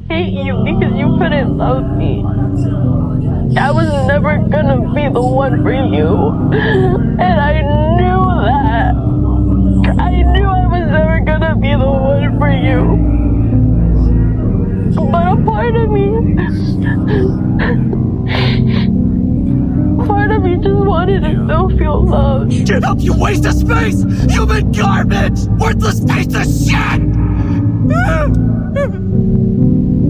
hate you because you couldn't love me. I was never gonna be the one for you. And I knew that. I knew I was never gonna be the one for you. But a part of me just wanted to still feel loved. Get up, you waste of space! Human garbage! Worthless piece of shit!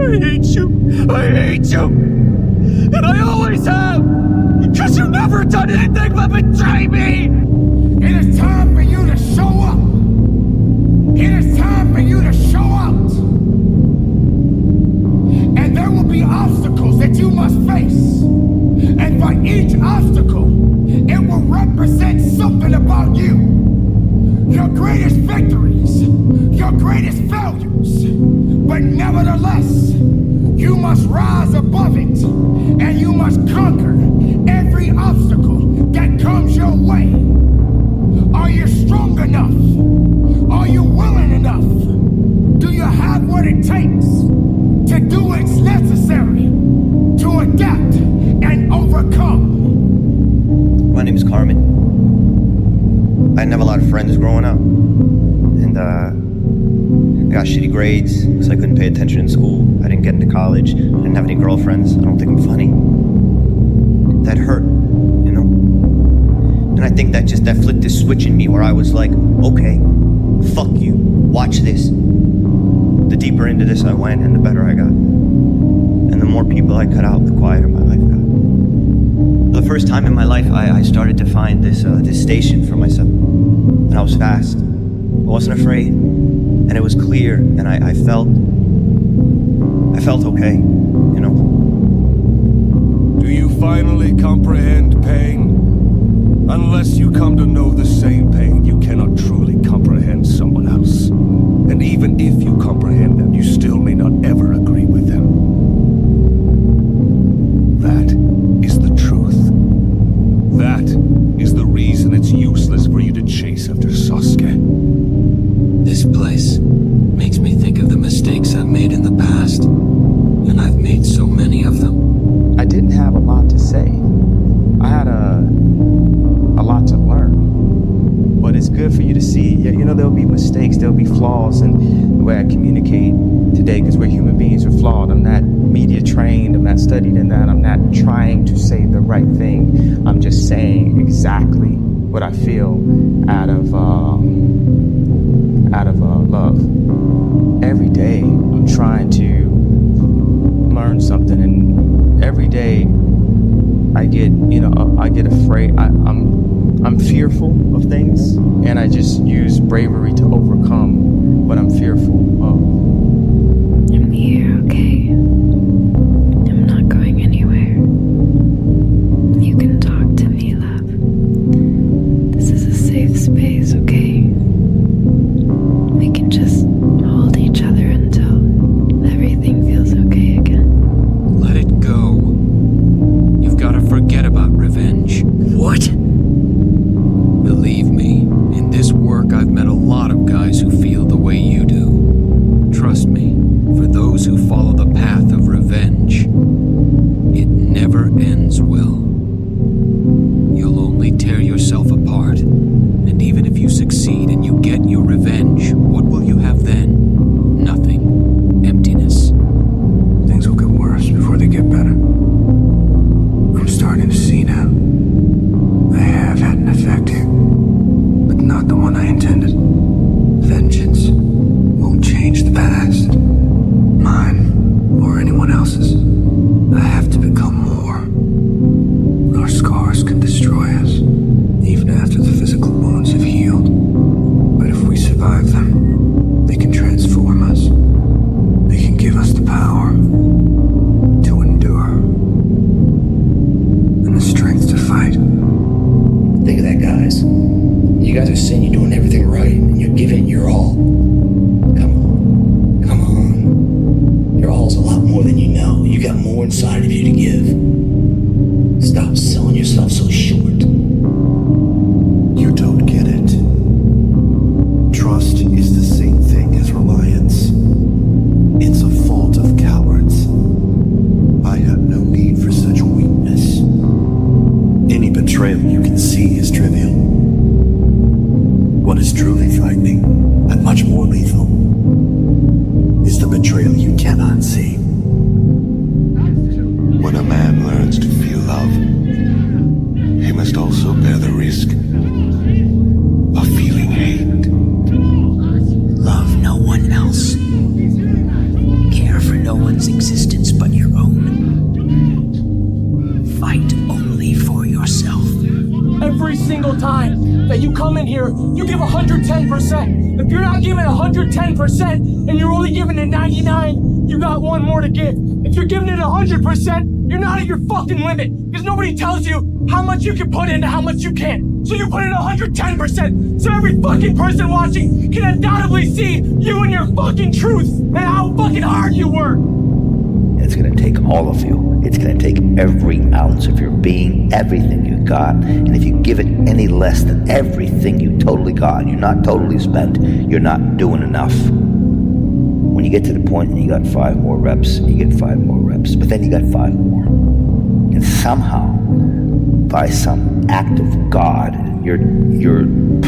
I hate you. I hate you. And I always have! Because you've never done anything but betray me! It is time for you to show up! It is time for you to show out! And there will be obstacles that you must face. And for each obstacle, it will represent something about you. Your greatest victories, your greatest failures. But nevertheless, you must rise above it. And you must conquer every obstacle that comes your way. Are you strong enough? Are you willing enough? Do you have what it takes to do what's necessary to adapt and overcome? My name is Carmen. I didn't have a lot of friends growing up. And I got shitty grades because I couldn't pay attention in school. I didn't get into college. I didn't have any girlfriends. I don't think I'm funny. That hurt, you know? And I think that flipped this switch in me where I was like, okay, fuck you, watch this. The deeper into this I went and the better I got. And the more people I cut out, the quieter my life got. For the first time in my life, I started to find this station for myself. And I was fast. I wasn't afraid. And it was clear. And I felt okay, you know? Do you finally comprehend pain? Unless you come to know the same pain, you cannot truly comprehend someone else. And even if you comprehend them, you still may not ever agree with them. That is the truth. That is the reason it's useless for you to chase after Sasuke. This place makes me think of the mistakes I've made in the past. And I've made so many of them. I didn't have a lot to say. I had a lot to learn. But it's good for you to see, you know, there'll be mistakes, there'll be flaws in the way I communicate today, because we're human beings, we're flawed. I'm not media trained, I'm not studied in that, I'm not trying to say the right thing. I'm just saying exactly what I feel out of love. Every day I'm trying to learn something, and every day I get afraid. I'm fearful of things, and I just use bravery to overcome what I'm fearful of. I'm here, okay? I'm not going anywhere. You can talk to me, love. This is a safe space, okay? We can just hold each other until everything feels okay again. Let it go. You've got to forget about revenge. What? Believe me, in this work I've met a lot of guys who feel the way you do. Trust me, for those who follow the path of revenge, it never ends well. You'll only tear yourself apart, and even if you succeed and you get your revenge, what will you have then? Nothing. Emptiness. Things will get worse before they get better. I'm starting to see now. I have had an effect here, but not the one I intended. Vengeance won't change the past, mine or anyone else's. I have to become more. Our scars can destroy us, even after the physical wounds have healed. But if we survive them, they can transform us. They can give us the power to endure and the strength to fight. Think of that, guys. You guys are saying you're doing everything right, and you're giving it your all. Come on. Your all's a lot more than you know. You got more inside of you to give. Stop selling yourself so short. You don't get it. Trust is the same thing as reliance. It's a fault of cowardice. anyone's existence but your own. Fight only for yourself. Every single time that you come in here, you give 110%. If you're not giving 110% and you're only giving it 99, you got one more to give. If you're giving it 100%, you're not at your fucking limit because nobody tells you how much you can put in and how much you can't. So you put in 110%, so every fucking person watching can undoubtedly see you and your fucking truth and how fucking hard you work. It's gonna take all of you. It's gonna take every ounce of your being, everything you got. And if you give it any less than everything you totally got, you're not totally spent, you're not doing enough. When you get to the point and you got 5 more reps, you get 5 more reps, but then you got 5 more. And somehow, by some act of God, you're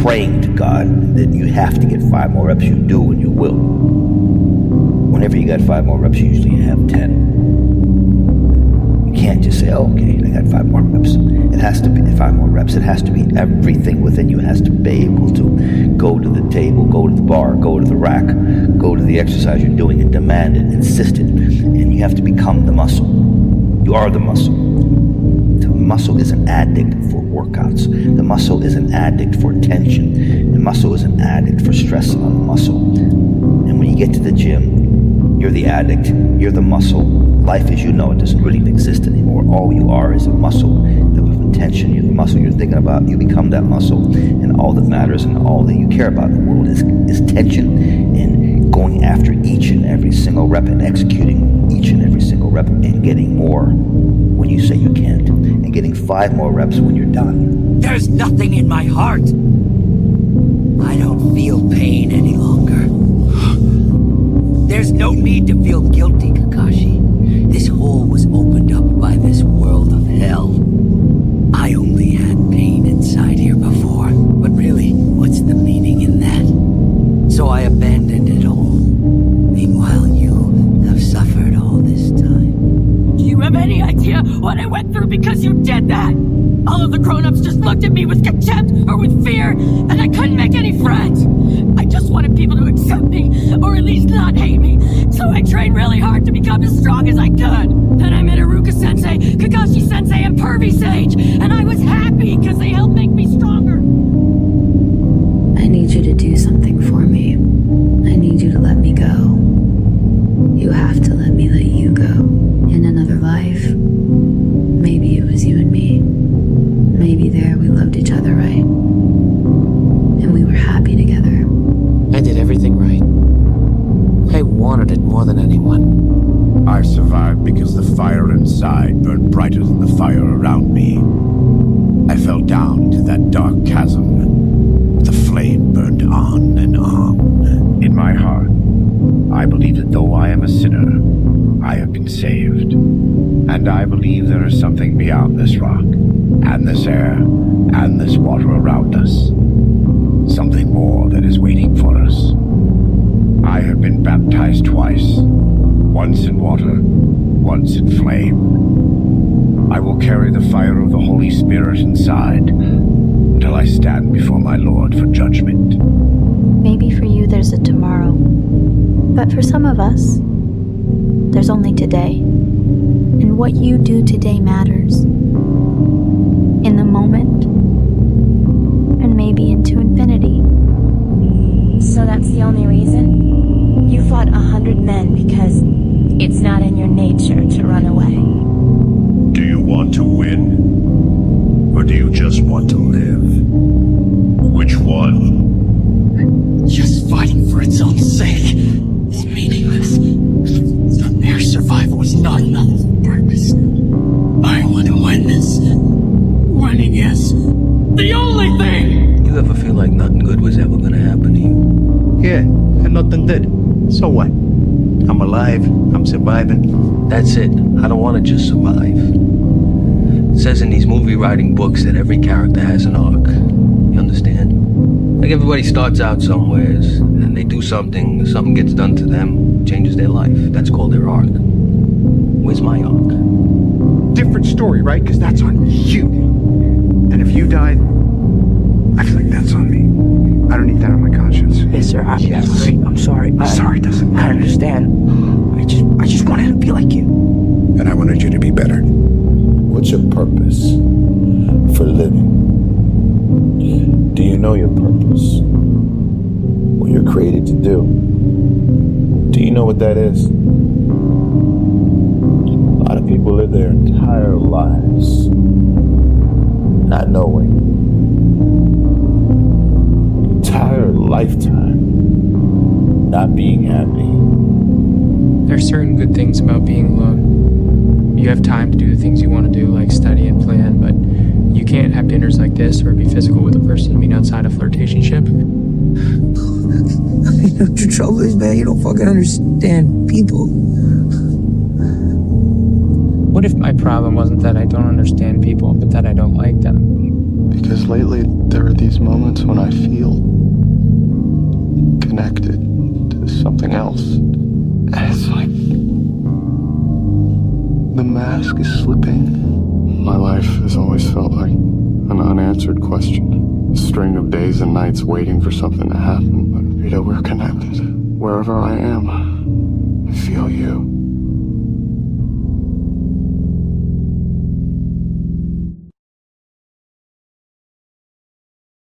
praying to God that you have to get 5 more reps, you do and you will. Whenever you got 5 more reps, you usually have 10. You can't just say, oh, okay, I got 5 more reps. It has to be 5 more reps. It has to be everything within you has to be able to go to the table, go to the bar, go to the rack, go to the exercise you're doing and demand it, insist it. And you have to become the muscle. You are the muscle. The muscle is an addict for workouts. The muscle is an addict for tension. The muscle is an addict for stress on the muscle. And when you get to the gym, you're the addict, you're the muscle. Life as you know it doesn't really exist anymore. All you are is a muscle. The tension, you're the muscle you're thinking about. You become that muscle, and all that matters and all that you care about in the world is tension and going after each and every single rep and executing each and every single rep and getting more when you say you can't, and getting 5 more reps when you're done. There's nothing in my heart. I don't feel pain any longer. There's no need to feel guilty, Kakashi. This hole was opened up by this world of hell. I only had pain inside here before, but really, what's the meaning in that? So I abandoned it all. Meanwhile, you have suffered all this time. Do you have any idea what I went through because you did that? All of the grown-ups just looked at me with contempt or with fear, and I couldn't make any friends. I just wanted people to accept me, or at least not hate me, so I trained really hard to become as strong as I could. Then I met Iruka-sensei, Kakashi-sensei, and Pervy Sage, and I was happy because they helped make me stronger. I need you to do something for me. I need you to let me go. You have to let me let you go. In another life, maybe it was you and me. Maybe there we loved each other right. And we were happy together. I did everything right. I wanted it more than anyone. I survived because the fire inside burned brighter than the fire around me. I fell down into that dark chasm. The flame burned on and on. In my heart, I believe that though I am a sinner, I have been saved. And I believe there is something beyond this rock, and this air, and this water around us. Something more that is waiting for us. I have been baptized twice, once in water, once in flame. I will carry the fire of the Holy Spirit inside until I stand before my Lord for judgment. Maybe for you there's a tomorrow, but for some of us, there's only today. And what you do today matters. In the moment, and maybe into infinity. So that's the only reason? You fought 100 men because it's not in your nature to run away. Do you want to win? Or do you just want to live? Which one? Just fighting for its own sake is meaningless. Their survival is not enough purpose. I want to win this. Winning is the only thing! You ever feel like nothing good was ever gonna happen to you? Yeah, and nothing did. So what? I'm alive. I'm surviving. That's it. I don't want to just survive. It says in these movie writing books that every character has an arc. You understand? Like everybody starts out somewheres, and they do something gets done to them, changes their life. That's called their arc. Where's my arc? Different story, right? Because that's on you. And if you died, I feel like that's on me. I don't need that on my conscience. Yes, sir. Yes. I'm sorry. Sorry doesn't matter. I understand. I just wanted be like you. And I wanted you to be better. What's your purpose for living? Do you know your purpose? What you're created to do? Do you know what that is? A lot of people live their entire lives not knowing. Entire lifetime not being happy. There's certain good things about being alone. You have time to do the things you want to do, like study and plan, but you can't have dinners like this or be physical with a person. I mean, outside a flirtationship. The trouble is, man, you don't fucking understand people. What if my problem wasn't that I don't understand people, but that I don't like them? Because lately, there are these moments when I feel connected to something else. And it's like the mask is slipping. My life has always felt like an unanswered question. A string of days and nights waiting for something to happen. But, Rita, we're connected. Wherever I am.